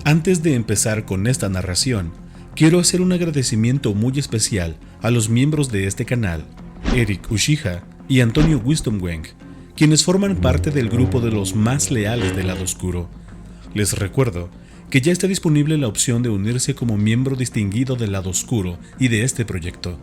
Antes de empezar con esta narración, quiero hacer un agradecimiento muy especial a los miembros de este canal, Eric Uchiha y Antonio Wisdomweng, quienes forman parte del grupo de los más leales del lado oscuro. Les recuerdo que ya está disponible la opción de unirse como miembro distinguido del lado oscuro y de este proyecto.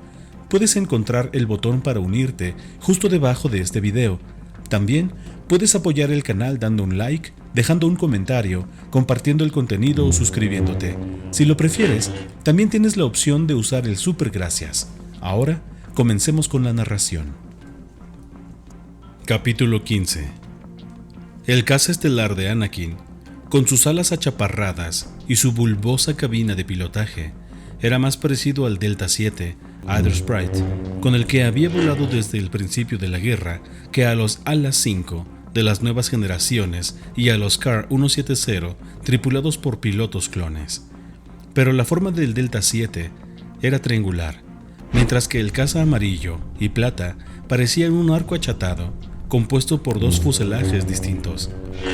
Puedes encontrar el botón para unirte justo debajo de este video. También puedes apoyar el canal dando un like, dejando un comentario, compartiendo el contenido o suscribiéndote. Si lo prefieres, también tienes la opción de usar el super gracias. Ahora, comencemos con la narración. Capítulo 15. El caza estelar de Anakin, con sus alas achaparradas y su bulbosa cabina de pilotaje, era más parecido al Delta 7, Aether Sprite, con el que había volado desde el principio de la guerra, que a los Alas 5 de las nuevas generaciones y a los Car 170 tripulados por pilotos clones. Pero la forma del Delta 7 era triangular, mientras que el caza amarillo y plata parecía un arco achatado, compuesto por dos fuselajes distintos,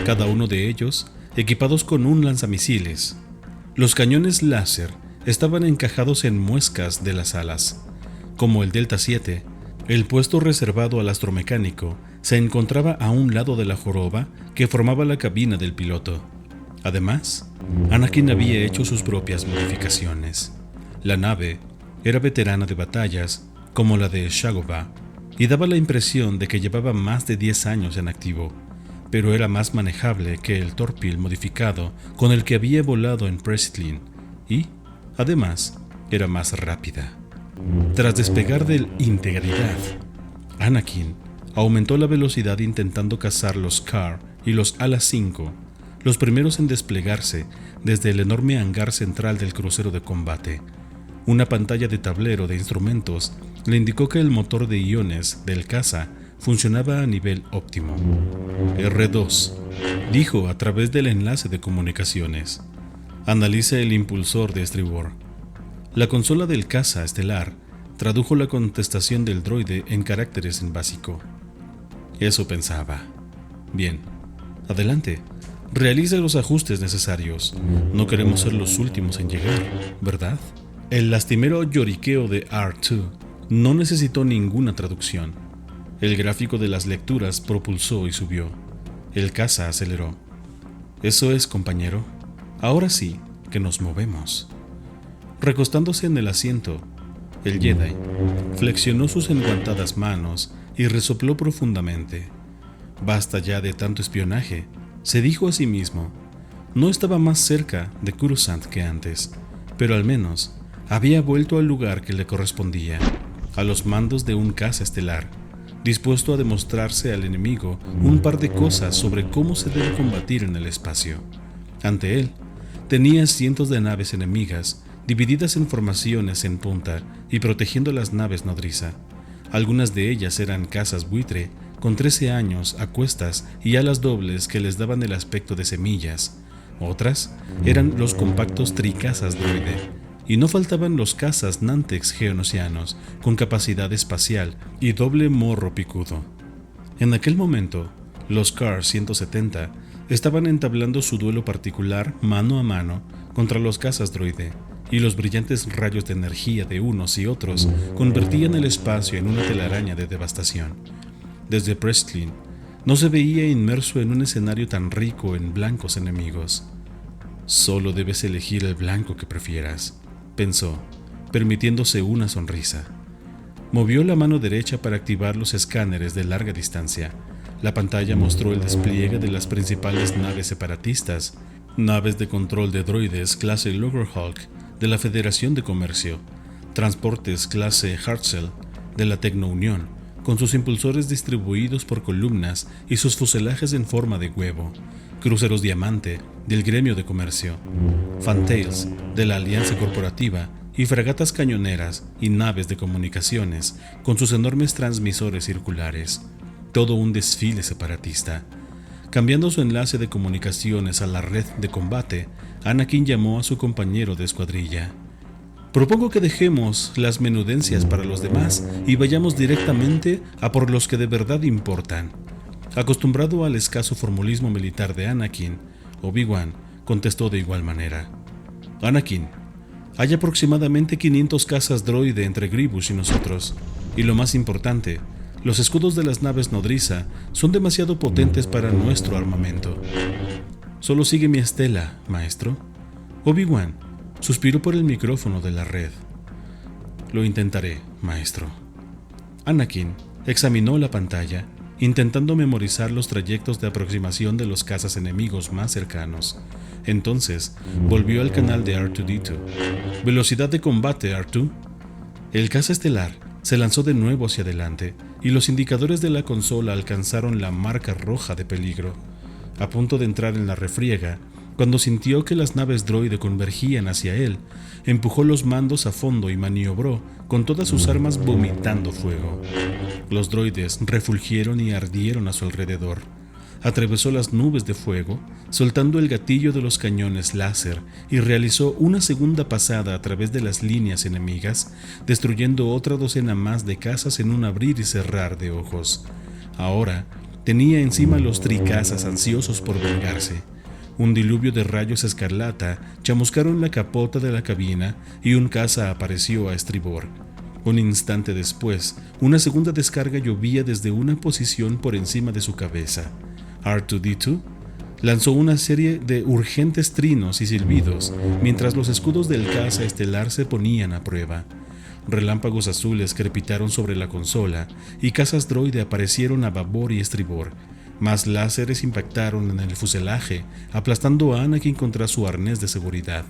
cada uno de ellos equipados con un lanzamisiles. Los cañones láser estaban encajados en muescas de las alas. Como el Delta 7, el puesto reservado al astromecánico se encontraba a un lado de la joroba que formaba la cabina del piloto. Además, Anakin había hecho sus propias modificaciones. La nave era veterana de batallas, como la de Shagobah, y daba la impresión de que llevaba más de 10 años en activo, pero era más manejable que el Torpil modificado con el que había volado en Preslin, y, además, era más rápida. Tras despegar del Integridad, Anakin aumentó la velocidad intentando cazar los Car y los Alas 5, los primeros en desplegarse desde el enorme hangar central del crucero de combate. Una pantalla de tablero de instrumentos le indicó que el motor de iones del caza funcionaba a nivel óptimo. R2, dijo a través del enlace de comunicaciones. Analiza el impulsor de estribor. La consola del caza estelar tradujo la contestación del droide en caracteres en básico. Eso pensaba. Bien, adelante. Realiza los ajustes necesarios. No queremos ser los últimos en llegar, ¿verdad? El lastimero lloriqueo de R2 no necesitó ninguna traducción. El gráfico de las lecturas propulsó y subió. El caza aceleró. Eso es, compañero. Ahora sí que nos movemos. Recostándose en el asiento, el Jedi flexionó sus enguantadas manos y resopló profundamente. Basta ya de tanto espionaje, se dijo a sí mismo. No estaba más cerca de Coruscant que antes, pero al menos había vuelto al lugar que le correspondía, a los mandos de un caza estelar, dispuesto a demostrarse al enemigo un par de cosas sobre cómo se debe combatir en el espacio. Ante él, tenía cientos de naves enemigas, divididas en formaciones en punta y protegiendo las naves nodriza. Algunas de ellas eran cazas buitre, con 13 años a cuestas y alas dobles que les daban el aspecto de semillas. Otras eran los compactos tricazas droide, y no faltaban los cazas Nantex geonosianos, con capacidad espacial y doble morro picudo. En aquel momento, los Car 170 estaban entablando su duelo particular mano a mano contra los cazas droide, y los brillantes rayos de energía de unos y otros convertían el espacio en una telaraña de devastación. Desde Preslin no se veía inmerso en un escenario tan rico en blancos enemigos. Solo debes elegir el blanco que prefieras, pensó, permitiéndose una sonrisa. Movió la mano derecha para activar los escáneres de larga distancia. La pantalla mostró el despliegue de las principales naves separatistas, naves de control de droides clase Loggerhawk de la Federación de Comercio, transportes clase Hartzell de la Tecno-Unión, con sus impulsores distribuidos por columnas y sus fuselajes en forma de huevo, cruceros Diamante del Gremio de Comercio, Fantails de la Alianza Corporativa y fragatas cañoneras y naves de comunicaciones con sus enormes transmisores circulares. Todo un desfile separatista. Cambiando su enlace de comunicaciones a la red de combate, Anakin llamó a su compañero de escuadrilla. Propongo que dejemos las menudencias para los demás y vayamos directamente a por los que de verdad importan. Acostumbrado al escaso formulismo militar de Anakin, Obi-Wan contestó de igual manera. Anakin, hay aproximadamente 500 cazas droide entre Grievous y nosotros, y lo más importante, los escudos de las naves nodriza son demasiado potentes para nuestro armamento. Solo sigue mi estela, maestro. Obi-Wan suspiró por el micrófono de la red. Lo intentaré, maestro. Anakin examinó la pantalla, intentando memorizar los trayectos de aproximación de los cazas enemigos más cercanos. Entonces, volvió al canal de R2-D2. Velocidad de combate, R2. El caza estelar se lanzó de nuevo hacia adelante, y los indicadores de la consola alcanzaron la marca roja de peligro. A punto de entrar en la refriega, cuando sintió que las naves droide convergían hacia él, empujó los mandos a fondo y maniobró con todas sus armas vomitando fuego. Los droides refulgieron y ardieron a su alrededor. Atravesó las nubes de fuego, soltando el gatillo de los cañones láser, y realizó una segunda pasada a través de las líneas enemigas, destruyendo otra docena más de cazas en un abrir y cerrar de ojos. Ahora tenía encima los tricazas ansiosos por vengarse. Un diluvio de rayos escarlata chamuscaron la capota de la cabina y un caza apareció a estribor. Un instante después, una segunda descarga llovía desde una posición por encima de su cabeza. R2-D2 lanzó una serie de urgentes trinos y silbidos mientras los escudos del caza estelar se ponían a prueba. Relámpagos azules crepitaron sobre la consola y cazas droide aparecieron a babor y estribor. Más láseres impactaron en el fuselaje, aplastando a Anakin contra su arnés de seguridad.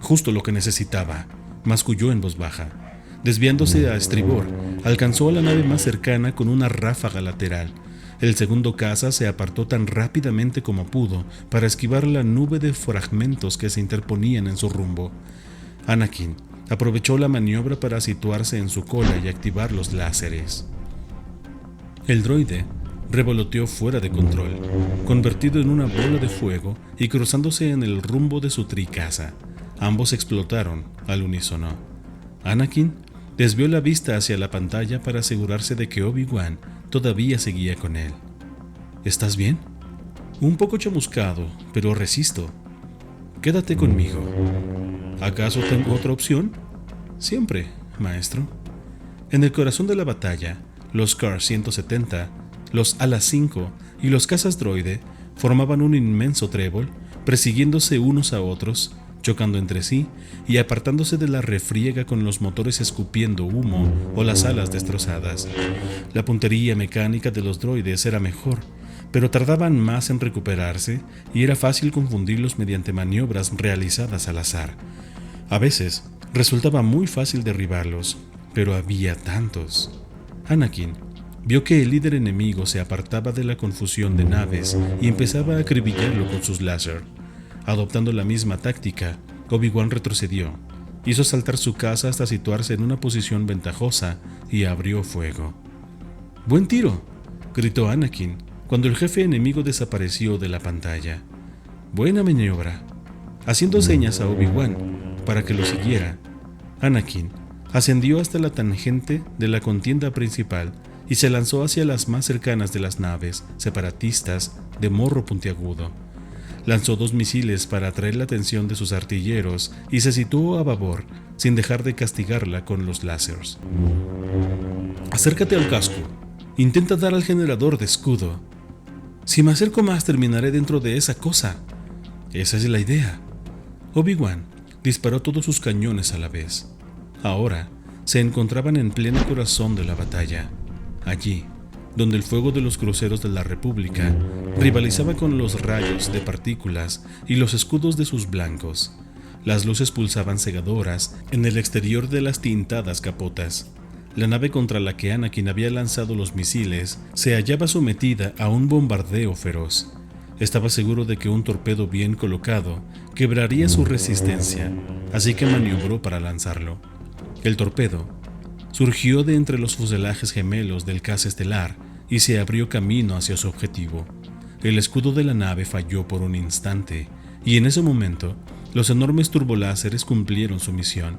Justo lo que necesitaba, masculló en voz baja. Desviándose a estribor, alcanzó a la nave más cercana con una ráfaga lateral. El segundo caza se apartó tan rápidamente como pudo para esquivar la nube de fragmentos que se interponían en su rumbo. Anakin aprovechó la maniobra para situarse en su cola y activar los láseres. El droide revoloteó fuera de control, convertido en una bola de fuego y cruzándose en el rumbo de su tricaza. Ambos explotaron al unísono. Anakin desvió la vista hacia la pantalla para asegurarse de que Obi-Wan todavía seguía con él. ¿Estás bien? Un poco chamuscado, pero resisto. Quédate conmigo. ¿Acaso tengo otra opción? Siempre, maestro. En el corazón de la batalla, los Kar-170, los Ala-5 y los cazas droide formaban un inmenso trébol, persiguiéndose unos a otros, chocando entre sí y apartándose de la refriega con los motores escupiendo humo o las alas destrozadas. La puntería mecánica de los droides era mejor, pero tardaban más en recuperarse y era fácil confundirlos mediante maniobras realizadas al azar. A veces resultaba muy fácil derribarlos, pero había tantos. Anakin vio que el líder enemigo se apartaba de la confusión de naves y empezaba a acribillarlo con sus láser. Adoptando la misma táctica, Obi-Wan retrocedió, hizo saltar su caza hasta situarse en una posición ventajosa y abrió fuego. ¡Buen tiro!, gritó Anakin cuando el jefe enemigo desapareció de la pantalla. ¡Buena maniobra! Haciendo señas a Obi-Wan para que lo siguiera, Anakin ascendió hasta la tangente de la contienda principal y se lanzó hacia las más cercanas de las naves separatistas de morro puntiagudo. Lanzó 2 misiles para atraer la atención de sus artilleros y se situó a babor, sin dejar de castigarla con los láseres. Acércate al casco. Intenta dar al generador de escudo. Si me acerco más, terminaré dentro de esa cosa. Esa es la idea. Obi-Wan disparó todos sus cañones a la vez. Ahora se encontraban en pleno corazón de la batalla. Allí, donde el fuego de los cruceros de la República rivalizaba con los rayos de partículas y los escudos de sus blancos. Las luces pulsaban cegadoras en el exterior de las tintadas capotas. La nave contra la que Anakin había lanzado los misiles se hallaba sometida a un bombardeo feroz. Estaba seguro de que un torpedo bien colocado quebraría su resistencia, así que maniobró para lanzarlo. El torpedo surgió de entre los fuselajes gemelos del caza estelar y se abrió camino hacia su objetivo. El escudo de la nave falló por un instante, y en ese momento los enormes turboláseres cumplieron su misión.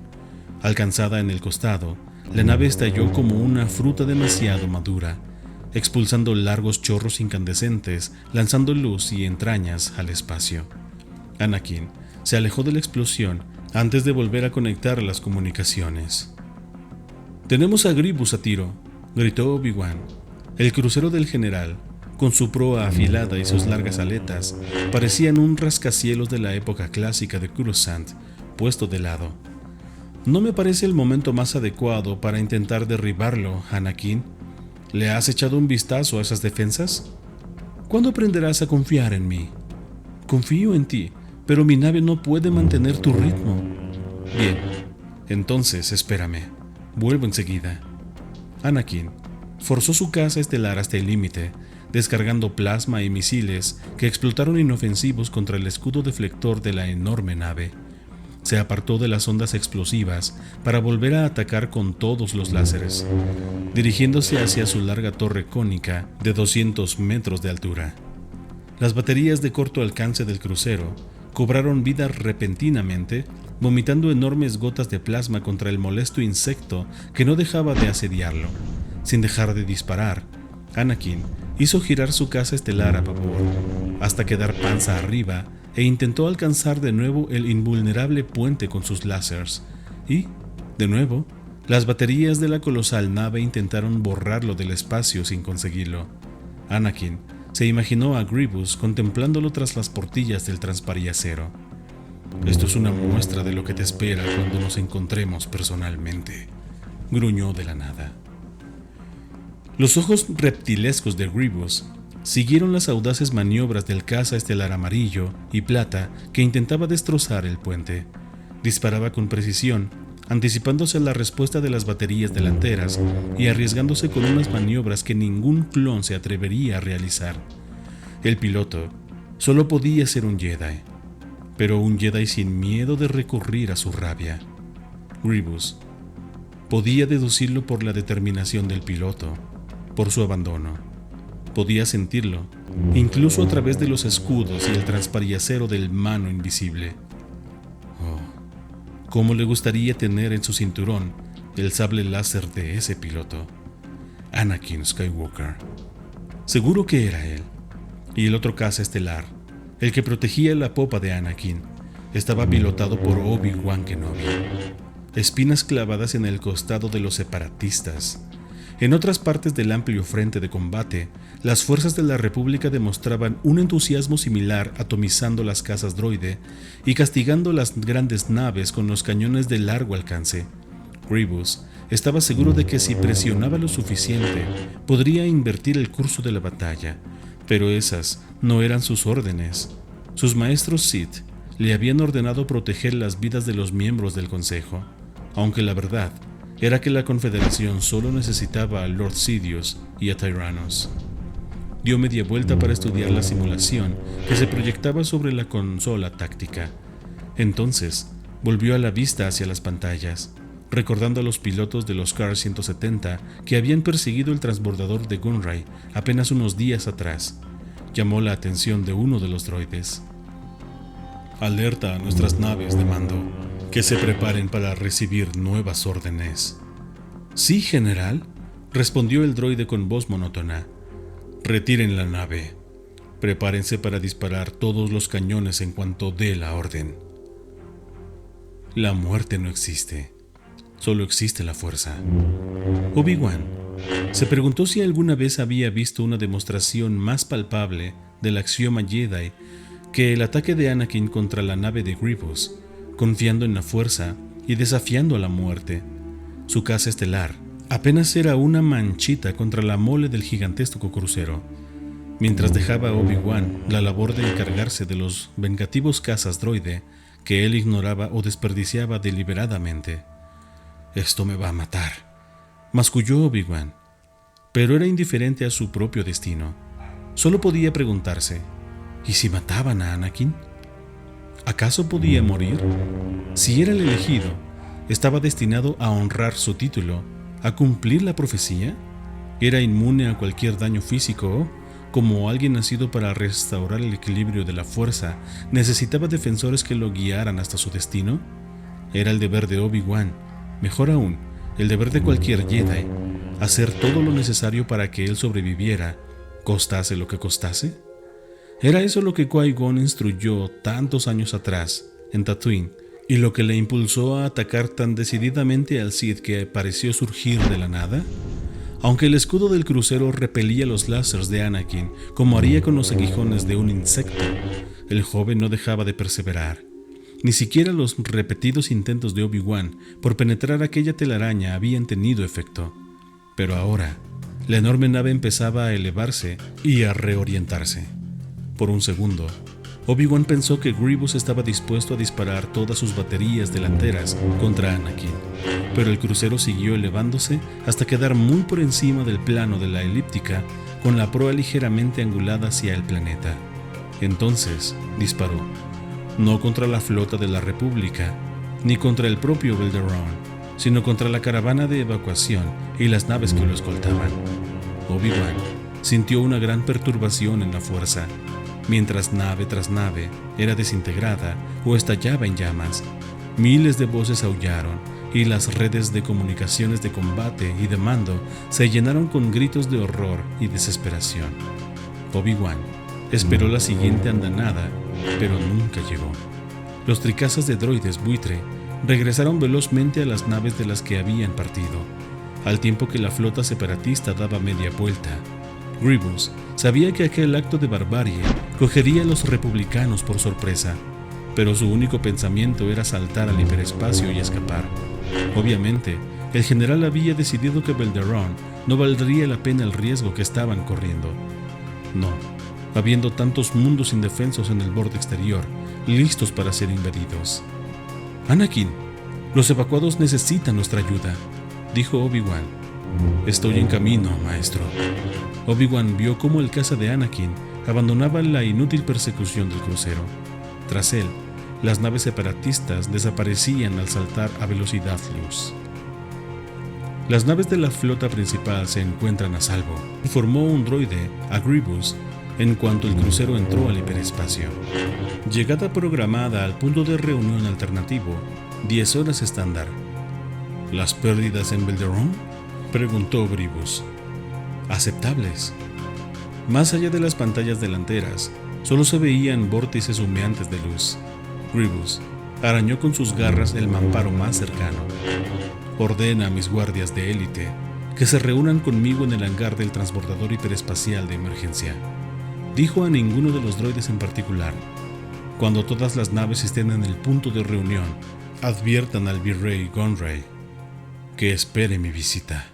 Alcanzada en el costado, la nave estalló como una fruta demasiado madura, expulsando largos chorros incandescentes, lanzando luz y entrañas al espacio. Anakin se alejó de la explosión antes de volver a conectar las comunicaciones. «Tenemos a Grievous a tiro», gritó Obi-Wan. El crucero del general, con su proa afilada y sus largas aletas, parecían un rascacielos de la época clásica de Coruscant, puesto de lado. «No me parece el momento más adecuado para intentar derribarlo, Anakin. ¿Le has echado un vistazo a esas defensas? ¿Cuándo aprenderás a confiar en mí?» «Confío en ti, pero mi nave no puede mantener tu ritmo». «Bien, entonces espérame. Vuelvo enseguida». Anakin forzó su caza estelar hasta el límite, descargando plasma y misiles que explotaron inofensivos contra el escudo deflector de la enorme nave. Se apartó de las ondas explosivas para volver a atacar con todos los láseres, dirigiéndose hacia su larga torre cónica de 200 metros de altura. Las baterías de corto alcance del crucero cobraron vida repentinamente, vomitando enormes gotas de plasma contra el molesto insecto que no dejaba de asediarlo. Sin dejar de disparar, Anakin hizo girar su caza estelar a vapor, hasta quedar panza arriba, e intentó alcanzar de nuevo el invulnerable puente con sus láseres. Y, de nuevo, las baterías de la colosal nave intentaron borrarlo del espacio sin conseguirlo. Anakin se imaginó a Grievous contemplándolo tras las portillas del transpariacero. «Esto es una muestra de lo que te espera cuando nos encontremos personalmente», gruñó de la nada. Los ojos reptilescos de Grievous siguieron las audaces maniobras del caza estelar amarillo y plata que intentaba destrozar el puente. Disparaba con precisión, anticipándose a la respuesta de las baterías delanteras y arriesgándose con unas maniobras que ningún clon se atrevería a realizar. El piloto solo podía ser un Jedi, pero un Jedi sin miedo de recurrir a su rabia. Grievous podía deducirlo por la determinación del piloto, por su abandono. Podía sentirlo, incluso a través de los escudos y el transpariacero del mano invisible. Oh, cómo le gustaría tener en su cinturón el sable láser de ese piloto, Anakin Skywalker. Seguro que era él. Y el otro caza estelar, el que protegía la popa de Anakin, estaba pilotado por Obi-Wan Kenobi. Espinas clavadas en el costado de los separatistas. En otras partes del amplio frente de combate, las fuerzas de la República demostraban un entusiasmo similar, atomizando las cazas droide y castigando las grandes naves con los cañones de largo alcance. Grievous estaba seguro de que si presionaba lo suficiente, podría invertir el curso de la batalla, pero esas no eran sus órdenes. Sus maestros Sith le habían ordenado proteger las vidas de los miembros del Consejo, aunque la verdad era que la Confederación solo necesitaba a Lord Sidious y a Tyrannus. Dio media vuelta para estudiar la simulación que se proyectaba sobre la consola táctica. Entonces, volvió a la vista hacia las pantallas, recordando a los pilotos de los Kar-170 que habían perseguido el transbordador de Gunray apenas unos días atrás. Llamó la atención de uno de los droides. «Alerta a nuestras naves de mando, que se preparen para recibir nuevas órdenes». «Sí, general», respondió el droide con voz monótona. «Retiren la nave. Prepárense para disparar todos los cañones en cuanto dé la orden». La muerte no existe, solo existe la fuerza. Obi-Wan se preguntó si alguna vez había visto una demostración más palpable del axioma Jedi que el ataque de Anakin contra la nave de Grievous, confiando en la fuerza y desafiando a la muerte. Su caza estelar apenas era una manchita contra la mole del gigantesco crucero, mientras dejaba a Obi-Wan la labor de encargarse de los vengativos cazas droide que él ignoraba o desperdiciaba deliberadamente. «Esto me va a matar», masculló Obi-Wan, pero era indiferente a su propio destino. Solo podía preguntarse, ¿y si mataban a Anakin? ¿Acaso podía morir? Si era el elegido, ¿estaba destinado a honrar su título, a cumplir la profecía? ¿Era inmune a cualquier daño físico o, como alguien nacido para restaurar el equilibrio de la fuerza, necesitaba defensores que lo guiaran hasta su destino? Era el deber de Obi-Wan, mejor aún, el deber de cualquier Jedi, hacer todo lo necesario para que él sobreviviera, costase lo que costase. Era eso lo que Qui-Gon instruyó tantos años atrás, en Tatooine, y lo que le impulsó a atacar tan decididamente al Sith que pareció surgir de la nada. Aunque el escudo del crucero repelía los láseres de Anakin como haría con los aguijones de un insecto, el joven no dejaba de perseverar. Ni siquiera los repetidos intentos de Obi-Wan por penetrar aquella telaraña habían tenido efecto. Pero ahora, la enorme nave empezaba a elevarse y a reorientarse. Por un segundo, Obi-Wan pensó que Grievous estaba dispuesto a disparar todas sus baterías delanteras contra Anakin, pero el crucero siguió elevándose hasta quedar muy por encima del plano de la elíptica, con la proa ligeramente angulada hacia el planeta. Entonces disparó, no contra la flota de la República, ni contra el propio Belderón, sino contra la caravana de evacuación y las naves que lo escoltaban. Obi-Wan sintió una gran perturbación en la fuerza, mientras nave tras nave era desintegrada o estallaba en llamas. Miles de voces aullaron y las redes de comunicaciones de combate y de mando se llenaron con gritos de horror y desesperación. Obi-Wan esperó la siguiente andanada, pero nunca llegó. Los tricazas de droides buitre regresaron velozmente a las naves de las que habían partido, al tiempo que la flota separatista daba media vuelta. Grievous sabía que aquel acto de barbarie cogería a los republicanos por sorpresa, pero su único pensamiento era saltar al hiperespacio y escapar. Obviamente, el general había decidido que Belderón no valdría la pena el riesgo que estaban corriendo. No, habiendo tantos mundos indefensos en el borde exterior, listos para ser invadidos. «Anakin, los evacuados necesitan nuestra ayuda», dijo Obi-Wan. «Estoy en camino, maestro». Obi-Wan vio cómo el caza de Anakin abandonaba la inútil persecución del crucero. Tras él, las naves separatistas desaparecían al saltar a velocidad luz. Las naves de la flota principal se encuentran a salvo, informó un droide a Grievous en cuanto el crucero entró al hiperespacio. Llegada programada al punto de reunión alternativo, 10 horas estándar. ¿Las pérdidas en Belderón?, preguntó Grievous. Aceptables. Más allá de las pantallas delanteras, solo se veían vórtices humeantes de luz. Grievous arañó con sus garras el mamparo más cercano. Ordena a mis guardias de élite que se reúnan conmigo en el hangar del transbordador hiperespacial de emergencia. Dijo a ninguno de los droides en particular. Cuando todas las naves estén en el punto de reunión, adviertan al virrey Gonrey que espere mi visita.